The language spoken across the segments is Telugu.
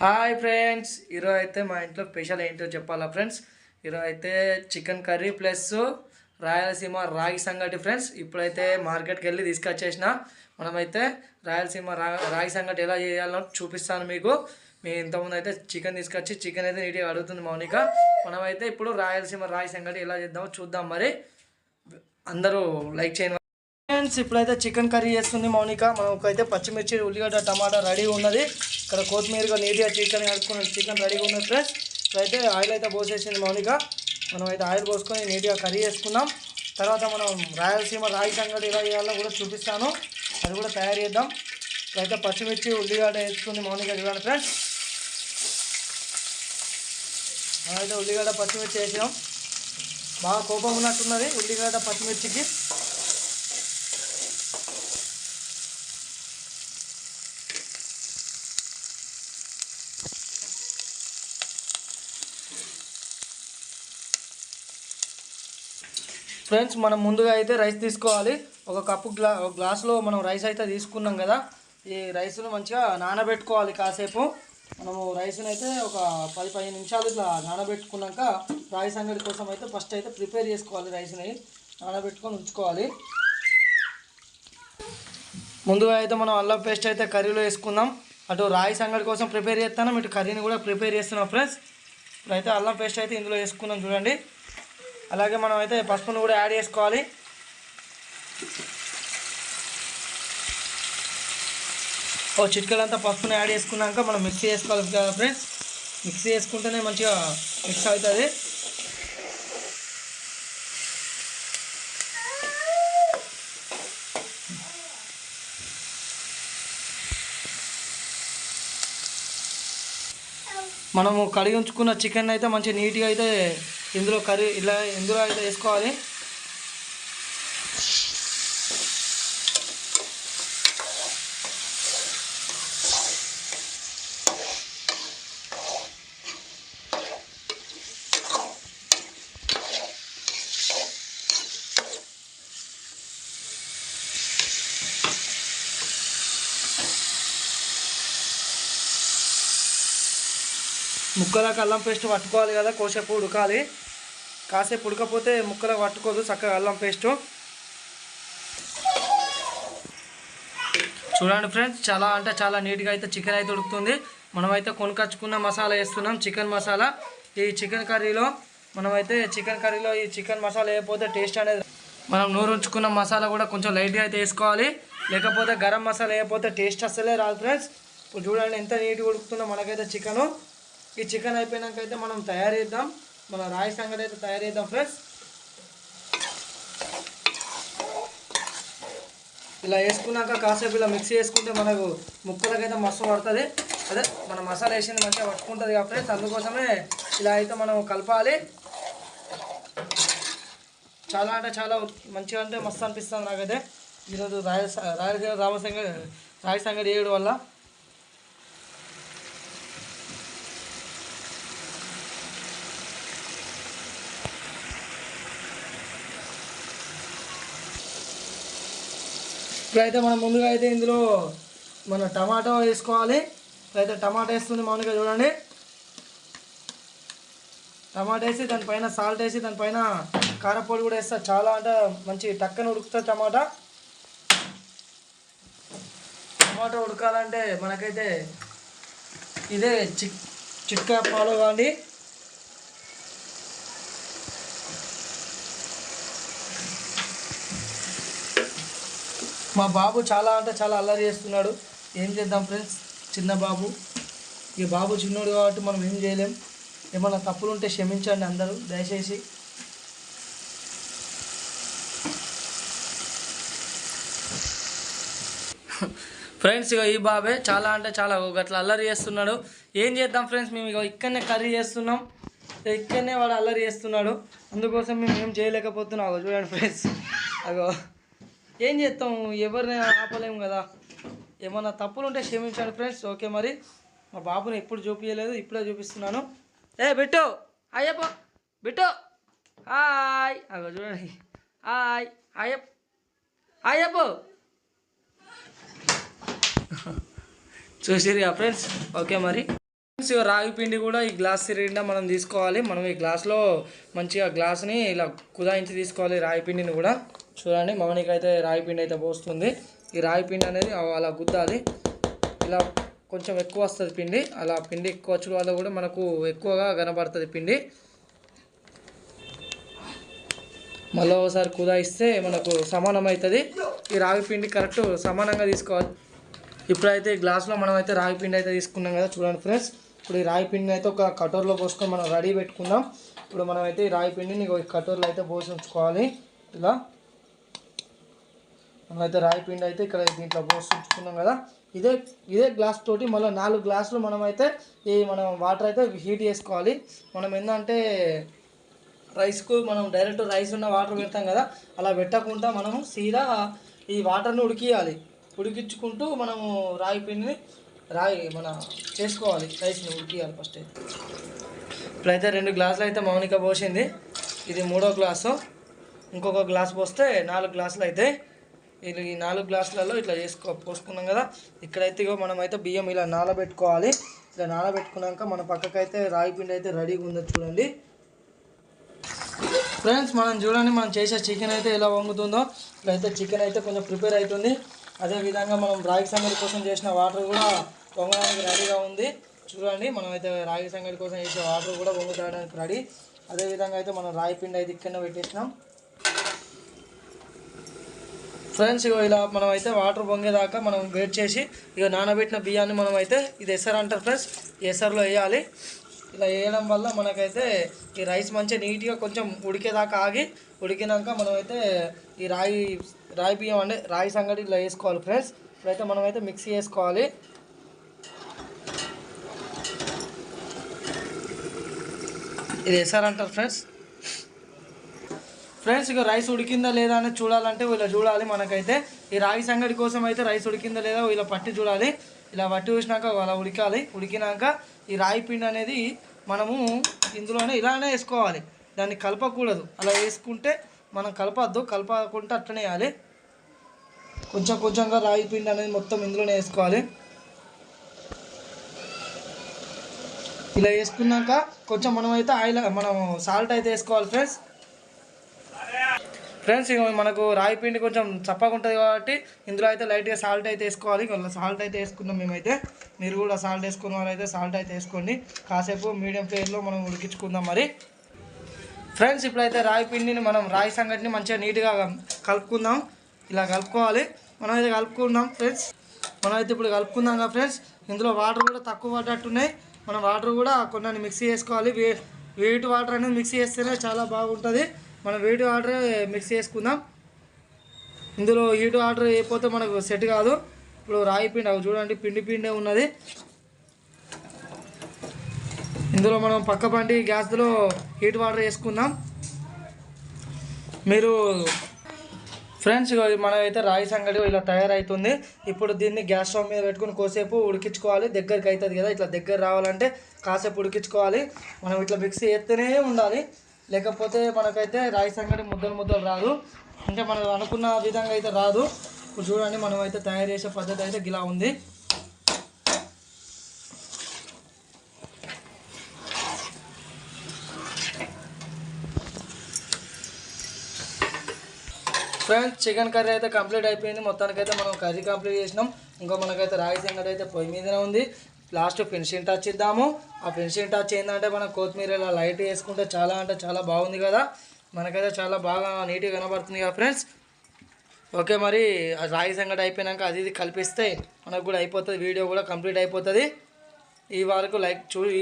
హాయ్ ఫ్రెండ్స్, ఈరోజు అయితే మా ఇంట్లో స్పెషల్ ఏంటో చెప్పాలా ఫ్రెండ్స్. ఈరోజు అయితే చికెన్ కర్రీ ప్లస్ రాయలసీమ రాగి సంగటి ఫ్రెండ్స్. ఇప్పుడైతే మార్కెట్కి వెళ్ళి తీసుకొచ్చేసిన. మనమైతే రాయలసీమ రాగి సంగటి ఎలా చేయాలో చూపిస్తాను మీకు. మీ ఇంతకుముందు అయితే చికెన్ తీసుకొచ్చి చికెన్ అయితే నీట్గా అడుగుతుంది మౌనిక. మనమైతే ఇప్పుడు రాయలసీమ రాగి సంగటి ఎలా చేద్దామో చూద్దాం. మరి అందరూ లైక్ చేయండి ఫ్రెండ్స్. ఇప్పుడైతే చికెన్ కర్రీ చేస్తుంది మౌనిక. మనకైతే పచ్చిమిర్చి, ఉల్లిగడ్డ, టమాటా రెడీగా ఉన్నది. ఇక్కడ కొత్తిమీరగా నీట్గా చికెన్ కలుపుకున్న చికెన్ రెడీగా ఉన్నది ఫ్రెండ్స్. ఇప్పుడైతే ఆయిల్ అయితే పోసేసింది మౌనిక. మనం అయితే ఆయిల్ పోసుకొని నీట్గా కర్రీ చేసుకుందాం. తర్వాత మనం రాయలసీమ రాగి సంగటి ఎలా చేయాలో కూడా చూపిస్తాను, అది కూడా తయారు చేద్దాం. ఇప్పుడైతే పచ్చిమిర్చి, ఉల్లిగడ్డ వేసుకుంది మౌనిక. చూడండి ఫ్రెండ్స్, మనమైతే ఉల్లిగడ్డ పచ్చిమిర్చి వేసాం. బాగా కోపం ఉన్నట్టున్నది ఉల్లిగడ్డ పచ్చిమిర్చికి. ఫ్రెండ్స్, మనం ముందుగా అయితే రైస్ తీసుకోవాలి. ఒక కప్పు గ్లాసులో మనం రైస్ అయితే తీసుకున్నాం కదా. ఈ రైస్ను మంచిగా నానబెట్టుకోవాలి కాసేపు. మనము రైస్ని అయితే ఒక 10-15 నిమిషాలు ఇట్లా నానబెట్టుకున్నాక రాగి సంగటి కోసం అయితే ఫస్ట్ అయితే ప్రిపేర్ చేసుకోవాలి. రైస్ని నానబెట్టుకొని ఉంచుకోవాలి. ముందుగా అయితే మనం అల్లం పేస్ట్ అయితే కర్రీలో వేసుకుందాం. అటు రాగి సంగటి కోసం ప్రిపేర్ చేస్తాను, ఇటు కర్రీని కూడా ప్రిపేర్ చేస్తున్నాం ఫ్రెండ్స్. ఇప్పుడైతే అల్లం పేస్ట్ అయితే ఇందులో వేసుకున్నాం చూడండి. అలాగే మనం అయితే పసుపును కూడా యాడ్ చేసుకోవాలి. చిటికలంతా పసుపుని యాడ్ చేసుకున్నాక మనం మిక్సీ చేసుకోవాలి కదా ఫ్రెండ్స్. మిక్సీ చేసుకుంటేనే మంచిగా మిక్స్ అవుతుంది. మనము కడిగి ఉంచుకున్న చికెన్ అయితే మంచిగా నీట్గా అయితే ఇందులో ఇందులో అయితే వేసుకోవాలి. ముక్కలకు అల్లం పేస్ట్ పట్టుకోవాలి కదా, కోసేపు ఉడకాలి. కాసేపు ఉడకపోతే ముక్కలకు పట్టుకోదు చక్కగా అల్లం పేస్టు. చూడండి ఫ్రెండ్స్, చాలా అంటే చాలా నీట్గా అయితే చికెన్ అయితే ఉడుకుతుంది. మనమైతే కొనుకొచ్చుకున్న మసాలా వేస్తున్నాం, చికెన్ మసాలా. ఈ చికెన్ కర్రీలో ఈ చికెన్ మసాలా వేయకపోతే టేస్ట్ అనేది, మనం నూరు ఉంచుకున్న మసాలా కూడా కొంచెం లైట్గా అయితే వేసుకోవాలి. లేకపోతే గరం మసాలా వేయకపోతే టేస్ట్ అసలే రాదు ఫ్రెండ్స్. ఇప్పుడు చూడండి ఎంత నీట్గా ఉడుకుతుందో మనకైతే చికెను. ఈ చికెన్ అయిపోయినాక అయితే మనం తయారు చేద్దాం, మన రాగి సంగటి అయితే తయారు చేద్దాం ఫ్రెండ్స్. ఇలా వేసుకున్నాక కాసేపు ఇలా మిక్సీ చేసుకుంటే మనకు ముక్కలకైతే మస్తు పడుతుంది. అదే మన మసాలా వేసింది మంచిగా పట్టుకుంటుంది కదా ఫ్రెండ్స్. అందుకోసమే ఇలా అయితే మనం కలపాలి. చాలా అంటే చాలా మంచిగా అంటే మస్తు అనిపిస్తుంది నాకైతే ఈరోజు రాగి సంగటి వేయడం వల్ల. ఇప్పుడైతే మనం ముందుగా అయితే ఇందులో మన టమాటో వేసుకోవాలి. ఇప్పుడైతే టమాటా వేస్తుంది మామూలుగా చూడండి. టమాటా వేసి దానిపైన సాల్ట్ వేసి దానిపైన కారపొడి కూడా వేస్తా. చాలా అంటే మంచి టక్కన ఉడుకుతుంది టమాటా. టమాటా ఉడకాలంటే మనకైతే ఇదే చిట్కా ఫాలో కాండి. మా బాబు చాలా అంటే చాలా అల్లరి చేస్తున్నాడు. ఏం చేద్దాం ఫ్రెండ్స్, చిన్న బాబు. ఈ బాబు చిన్నోడు కాబట్టి మనం ఏం చేయలేం. ఏమన్నా తప్పులు ఉంటే క్షమించండి అందరూ దయచేసి. ఫ్రెండ్స్, ఇక ఈ బాబే చాలా అంటే చాలా అట్లా అల్లరి చేస్తున్నాడు. ఏం చేద్దాం ఫ్రెండ్స్, మేము ఇక ఇక్కడనే కర్రీ చేస్తున్నాం, ఇక్కడనే వాడు అల్లరి చేస్తున్నాడు. అందుకోసం మేము ఏం చేయలేకపోతున్నాం. చూడండి ఫ్రెండ్స్, అగో ఏం చేస్తాం, ఎవరిని ఆపలేము కదా. ఏమన్నా తప్పులు ఉంటే క్షమించండి ఫ్రెండ్స్. ఓకే, మరి మా బాబుని ఎప్పుడు చూపించలేదు, ఇప్పుడే చూపిస్తున్నాను. బిట్టు అయ్యప్ప, బిట్టు హాయ్. అగో చూడండి, హాయ్ అయ్యప్ప. చూసిరుగా ఫ్రెండ్స్. ఓకే మరి. రాగి పిండి కూడా ఈ గ్లాస్ నిండా మనం తీసుకోవాలి. మనం ఈ గ్లాస్లో మంచిగా గ్లాస్ని ఇలా కుదాయించి తీసుకోవాలి. రాగి పిండిని కూడా చూడండి, మౌనికి అయితే రాగి పిండి అయితే పోస్తుంది. ఈ రాగి పిండి అనేది అలా గుద్దాలి. ఇలా కొంచెం ఎక్కువ వస్తుంది పిండి. అలా పిండి ఎక్కువ వచ్చడం వల్ల కూడా మనకు ఎక్కువగా కనబడుతుంది పిండి. మళ్ళీ ఒకసారి కుదాయిస్తే మనకు సమానం అవుతుంది. ఈ రాగి పిండి కరెక్ట్ సమానంగా తీసుకోవాలి. ఇప్పుడైతే ఈ గ్లాస్లో మనం అయితే రాగి పిండి అయితే తీసుకున్నాం కదా చూడండి ఫ్రెండ్స్. ఇప్పుడు ఈ రాగి పిండిని అయితే ఒక కటోర్లో పోసుకొని మనం రెడీ పెట్టుకుందాం. ఇప్పుడు మనం అయితే ఈ రాగి పిండిని కటోర్లో అయితే పోసి ఉంచుకోవాలి. ఇలా మనమైతే రాగి పిండి అయితే ఇక్కడ దీంట్లో పోసి ఉంచుకున్నాం కదా. ఇదే గ్లాస్ తోటి మళ్ళీ 4 గ్లాసులు మనమైతే మనం వాటర్ అయితే హీట్ చేసుకోవాలి. మనం ఏంటంటే రైస్కు మనం డైరెక్ట్ రైస్ ఉన్న వాటర్ పెడతాం కదా, అలా పెట్టకుండా మనము సీదా ఈ వాటర్ని ఉడికించుకుంటూ మనము రాగి పిండిని చేసుకోవాలి. రైస్ని ఉడికియాలి ఫస్ట్ అయితే. ఇప్పుడైతే 2 గ్లాసులు అయితే మౌనిక పోసింది. ఇది 3వ గ్లాసు. ఇంకొక గ్లాస్ పోస్తే 4 గ్లాసులు అయితే. ఈ 4 గ్లాసులలో ఇట్లా పోసుకున్నాం కదా. ఇక్కడైతే మనమైతే బియ్యం ఇలా నానబెట్టుకోవాలి. ఇలా నానబెట్టుకున్నాక మన పక్కకైతే రాగి పిండి అయితే రెడీగా ఉందో చూడండి ఫ్రెండ్స్. మనం చేసే చికెన్ అయితే ఎలా వంగుతుందో ఇట్లయితే చికెన్ అయితే కొంచెం ప్రిపేర్ అవుతుంది. అదేవిధంగా మనం రాగి సంగటి కోసం చేసిన వాటర్ కూడా వంగడానికి రెడీగా ఉంది చూడండి. మనమైతే రాగి సంగటి కోసం చేసే వాటర్ కూడా వంగుతాడానికి రెడీ. అదేవిధంగా అయితే మనం రాగి పిండి అయితే ఇక్కడనే పెట్టేసినాం ఫ్రెండ్స్. ఇలా మనం అయితే వాటర్ పొంగేదాకా మనం వెయిట్ చేసి నానబెట్టిన బియ్యాన్ని మనం అయితే ఇది ఎసరు అంటారు ఫ్రెండ్స్, ఎసరులో వేయాలి. ఇలా వేయడం వల్ల మనకైతే ఈ రైస్ మంచిగా నీట్గా కొంచెం ఉడికేదాకా ఉడికినాక మనమైతే ఈ రాగి బియ్యం అంటే రాగి సంగటి ఇలా వేసుకోవాలి ఫ్రెండ్స్. ఇప్పుడైతే మనమైతే మిక్సీ వేసుకోవాలి. ఇది ఎసరు అంటారు ఫ్రెండ్స్. రైస్ ఉడికిందా లేదా అని చూడాలంటే ఇలా చూడాలి. మనకైతే ఈ రాగి సంగటి కోసం అయితే రైస్ ఉడికిందా లేదా ఇలా పట్టి చూడాలి. ఇలా పట్టి చూసినాక అలా ఉడికినాక ఈ రాగి పిండి అనేది మనము ఇందులోనే ఇలానే వేసుకోవాలి. దాన్ని కలపకూడదు. అలా వేసుకుంటే మనం కలపకుండా అట్లనే వేయాలి. కొంచెంగా రాగి పిండి అనేది మొత్తం ఇందులోనే వేసుకోవాలి. ఇలా వేసుకున్నాక కొంచెం మనమైతే మనం సాల్ట్ అయితే వేసుకోవాలి ఫ్రెండ్స్. మనకు రాగి పిండి కొంచెం చప్పగా ఉంటుంది కాబట్టి ఇందులో అయితే లైట్గా సాల్ట్ అయితే వేసుకోవాలి. సాల్ట్ అయితే వేసుకున్నాం మేమైతే. మీరు కూడా సాల్ట్ వేసుకున్న వాళ్ళైతే సాల్ట్ అయితే వేసుకోండి. కాసేపు మీడియం ఫ్లేమ్లో మనం ఉడికించుకుందాం మరి ఫ్రెండ్స్. ఇప్పుడైతే రాగి పిండిని మనం రాగి సంగటిని మంచిగా నీట్గా కలుపుకుందాం. ఇలా కలుపుకోవాలి. మనమైతే కలుపుకుందాం ఫ్రెండ్స్. మనమైతే ఇప్పుడు కలుపుకుందాం కదా ఫ్రెండ్స్. ఇందులో వాటర్ కూడా తక్కువ పడ్డట్టున్నాయి. మనం వాటర్ కూడా కొన్ని మిక్సీ చేసుకోవాలి. వేడి వాటర్ అనేది మిక్సీ చేస్తేనే చాలా బాగుంటుంది. మనం వేడి వాటర్ మిక్స్ చేసుకుందాం. ఇందులో హీట్ వాటర్ వేయకపోతే మనకు సెట్ కాదు. ఇప్పుడు రాగి పిండి చూడండి, పిండి ఉన్నది. ఇందులో మనం పక్క పండి గ్యాస్లో హీట్ వాటర్ వేసుకుందాం. మీరు ఫ్రెండ్స్ మనమైతే రాగి సంగటి ఇలా తయారవుతుంది. ఇప్పుడు దీన్ని గ్యాస్ స్టవ్ మీద పెట్టుకుని కోసేపు ఉడికించుకోవాలి. దగ్గరికి అవుతుంది కదా, ఇట్లా దగ్గర రావాలంటే కాసేపు ఉడికించుకోవాలి. మనం ఇట్లా మిక్సీ చేస్తూనే ఉండాలి. లేకపోతే మనకైతే రాగి సంగటి ముద్దలు రాదు. అంటే మనం అనుకున్న విధంగా అయితే రాదు. ఇప్పుడు చూడండి, మనం అయితే తయారు చేసే పద్ధతి అయితే ఇలా ఉంది. ఫ్రెండ్స్, చికెన్ కర్రీ అయితే కంప్లీట్ అయిపోయింది. మొత్తానికైతే మనం కర్రీ కంప్లీట్ చేసినాం. ఇంకా మనకైతే రాగి సంగటి అయితే పొయ్యి మీదనే ఉంది. లాస్ట్ ఫినిషింగ్ టచ్ ఇద్దాము. ఆ ఫినిషింగ్ టచ్ ఏంటంటే మనం కొత్తిమీర ఇలా లైట్ వేసుకుంటే చాలా అంటే చాలా బాగుంది కదా. మనకైతే చాలా బాగా నీట్గా కనబడుతుంది కదా ఫ్రెండ్స్. ఓకే, మరి రాగి సంగటి అయిపోయినాక అది ఇది కలిపిస్తే మనకు కూడా అయిపోతుంది. వీడియో కూడా కంప్లీట్ అయిపోతుంది. ఈ వరకు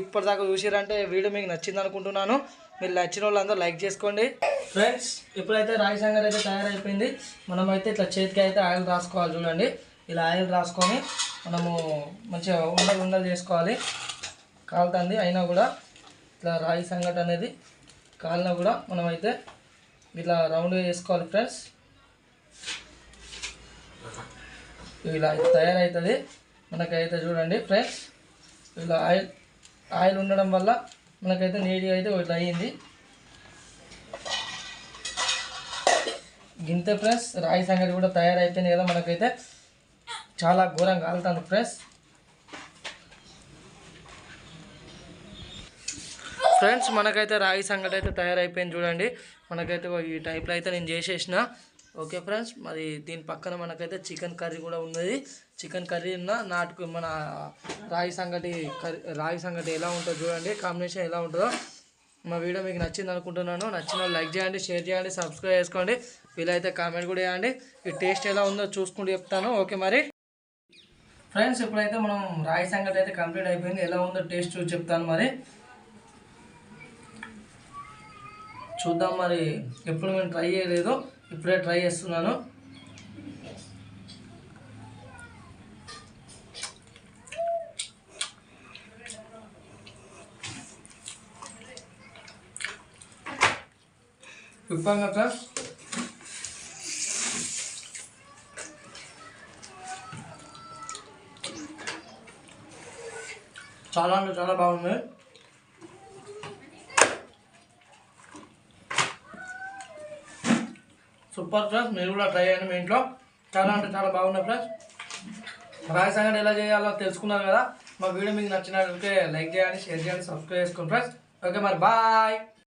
ఇప్పటిదాకా చూసారంటే వీడియో మీకు నచ్చింది అనుకుంటున్నాను. మీరు నచ్చిన వాళ్ళందరూ లైక్ చేసుకోండి ఫ్రెండ్స్. ఇప్పుడైతే రాగి సంగటి అయితే తయారైపోయింది. మనమైతే ఇట్లా చేతికి అయితే ఆయిల్ రాసుకోవాలి. చూడండి, ఇలా ఆయిల్ రాసుకొని మనము మంచిగా ఉండలు చేసుకోవాలి. కాలుతుంది అయినా కూడా ఇట్లా రాగి సంగటి అనేది కాలినా కూడా మనమైతే ఇట్లా రౌండ్గా చేసుకోవాలి ఫ్రెండ్స్. ఇలా తయారవుతుంది మనకైతే. చూడండి ఫ్రెండ్స్, ఇలా ఆయిల్ ఉండడం వల్ల మనకైతే నీట్గా అయితే ఇట్లా అయ్యింది. గింతే ఫ్రెండ్స్, రాగి సంగటి కూడా తయారైపోయింది కదా. మనకైతే చాలా ఘోరంగా కాలుతుంది ఫ్రెండ్స్. ఫ్రెండ్స్ మనకైతే రాగి సంగటి అయితే తయారైపోయింది చూడండి. మనకైతే ఈ టైప్లో అయితే నేను చేసేసిన. ఓకే ఫ్రెండ్స్, మరి దీని పక్కన మనకైతే చికెన్ కర్రీ కూడా ఉన్నది. చికెన్ కర్రీ ఉన్న నాటుకు మన రాగి సంగటి ఎలా ఉంటుందో చూడండి, కాంబినేషన్ ఎలా ఉంటుందో. మా వీడియో మీకు నచ్చింది అనుకుంటున్నాను. నచ్చిన లైక్ చేయండి, షేర్ చేయండి, సబ్స్క్రైబ్ చేసుకోండి. వీలైతే కామెంట్ కూడా చేయండి. ఈ టేస్ట్ ఎలా ఉందో చూసుకుంటూ చెప్తాను. ఓకే మరి ఫ్రెండ్స్, ఇప్పుడైతే మనం రాగి సంగటి అయితే కంప్లీట్ అయిపోయింది. ఎలా ఉందో టేస్ట్ చూసి చెప్తాను. మరి చూద్దాం. మరి ఎప్పుడు మేము ట్రై చేయలేదు, ఇప్పుడే ట్రై చేస్తున్నాను. విప్పంగా ఫ్రెండ్స్, చాలా అంటే చాలా బాగుంది. సూపర్ ఫ్రెండ్స్, మీరు కూడా ట్రై చేయండి మీ ఇంట్లో. చాలా అంటే చాలా బాగున్నాయి ఫ్రెండ్స్. రాగి సంగటి ఎలా చేయాలో తెలుసుకున్నారు కదా. మా వీడియో మీకు నచ్చినట్లయితే లైక్ చేయండి, షేర్ చేయండి, సబ్స్క్రైబ్ చేసుకోండి ఫ్రెండ్స్. ఓకే మరి బాయ్.